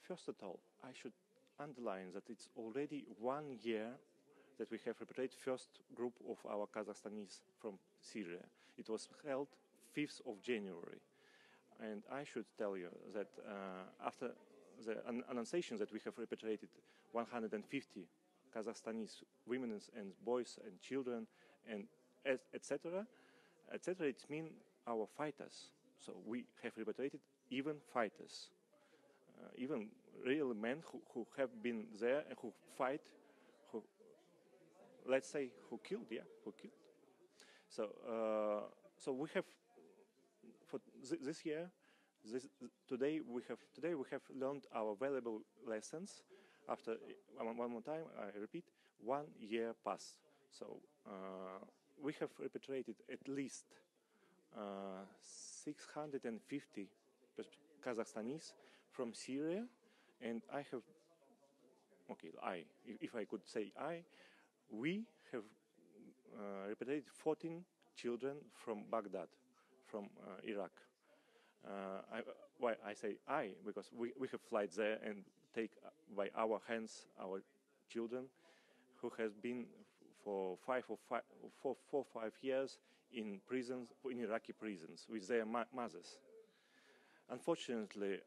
first of all, I should underline that it's already 1 year that we have repatriated first group of our Kazakhstanis from Syria. It was held 5th of January. And I should tell you that after the annunciation that we have repatriated 150 Kazakhstanis, women and boys and children, and etc., it means our fighters. So we have repatriated even fighters, even real men who have been there and who fight, who, let's say, who killed. So we have for this year. Today we have learned our valuable lessons. After one more time, I repeat, 1 year passed. So we have repatriated at least 650 Kazakhstanis from Syria, and if I could say we have repatriated 14 children from Baghdad, from Iraq. Why I say because we have flight there and take by our hands our children who has been for 4 or 5 years in prisons, in Iraqi prisons with their mothers. Unfortunately,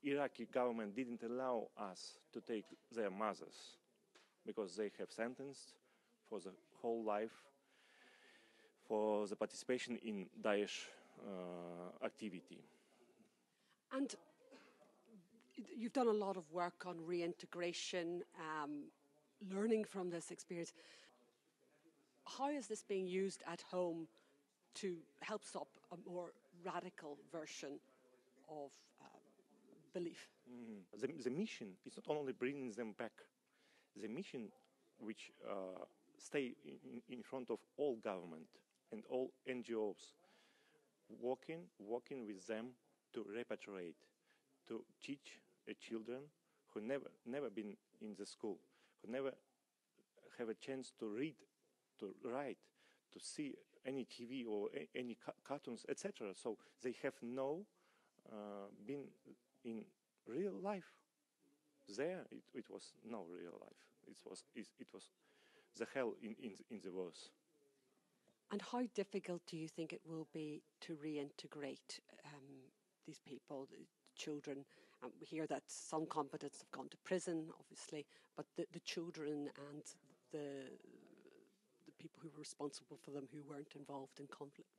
Iraqi government didn't allow us to take their mothers because they have sentenced for the whole life for the participation in Daesh activity. And you've done a lot of work on reintegration, learning from this experience. How is this being used at home to help stop a more radical version of belief? The mission is not only bringing them back. The mission which stay in front of all government and all NGOs, working with them to repatriate, to teach children who never been in the school, who never have a chance to read, to write, to see any TV or any cartoons, etc. So they have been in real life. There it was no real life. It was the hell in the world. And how difficult do you think it will be to reintegrate these people, the children? We hear that some combatants have gone to prison, obviously, but the children and the people who were responsible for them who weren't involved in conflict.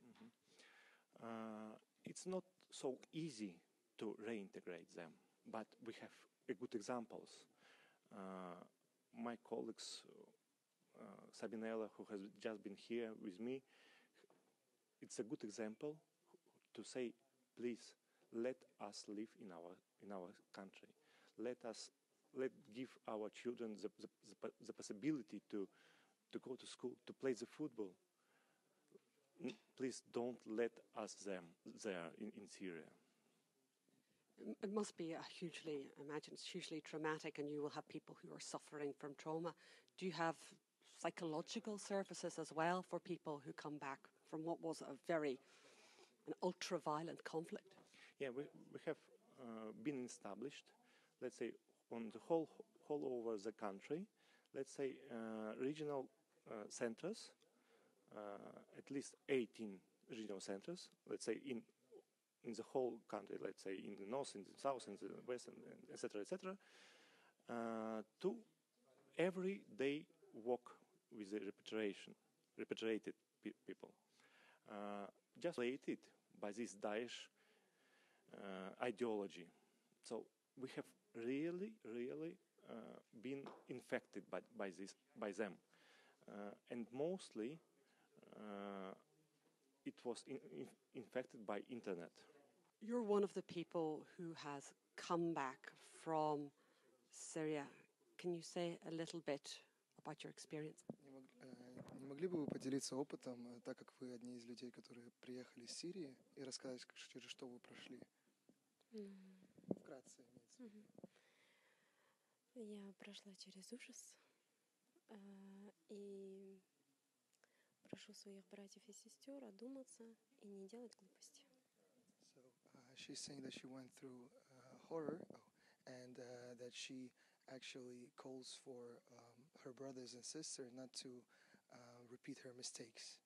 It's not so easy to reintegrate them, but we have good examples. My colleagues, Sabinella, who has just been here with me, it's a good example to say, please let us live in our country. Let give our children the possibility to go to school, to play the football. Please don't let us them there in Syria. It must be I imagine it's hugely traumatic, and you will have people who are suffering from trauma. Do you have psychological services as well for people who come back from what was an ultra-violent conflict? Yeah, we have been established, let's say, on the whole over the country, let's say regional centers, at least 18 regional centers, let's say in the whole country, let's say in the north, in the south, in the west, and etc., to every day work with the repatriated people, just related by this Daesh ideology. So we have really been infected by them, and mostly it was infected by internet. You're one of the people who has come back from Syria. Can you say a little bit about your experience? Не могли бы вы поделиться опытом, так как вы одни из людей, которые приехали из Сирии, и рассказать, через что вы прошли? Вкратце имеется. Я прошла через ужас и прошу своих братьев и сестер одуматься и не делать глупости. So she's saying that she went through horror, and that she actually calls for her brothers and sister not to repeat her mistakes.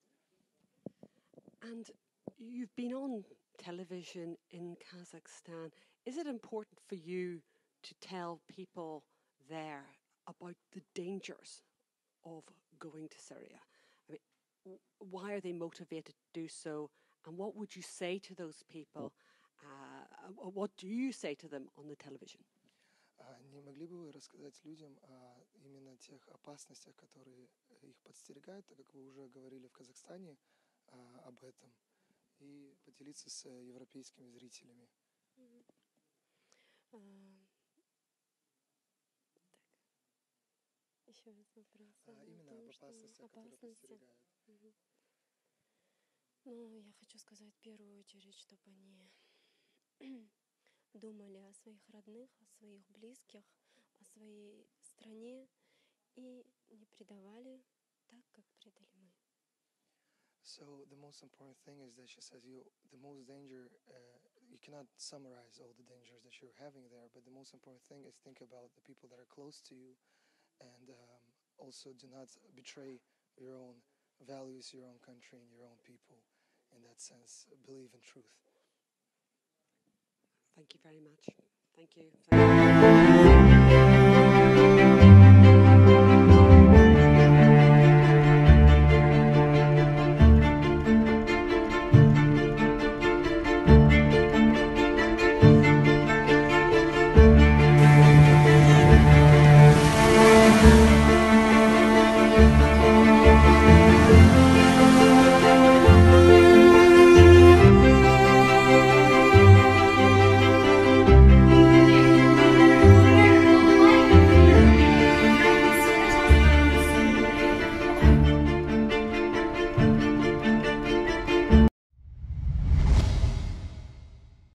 And you've been on television in Kazakhstan. Is it important for you to tell people there about the dangers of going to Syria? I mean, why are they motivated to do so? And what would you say to those people? What do you say to them on the television? Не могли бы вы рассказать людям о именно тех опасностях, которые их подстерегают, так как вы уже говорили в Казахстане об этом, и поделиться с европейскими зрителями? Еще раз вопрос. Именно об опасностях, которые подстерегают. Ну, я хочу сказать в первую очередь, чтобы они думали о своих родных, о своих близких, о своей стране и не предавали так, как предали мы. So the most important thing is that she says the most danger, you cannot summarize all the dangers that you're having there, but the most important thing is think about the people that are close to you, and also do not betray your own values, your own country, and your own people. In that sense, believe in truth. Thank you very much. Thank you.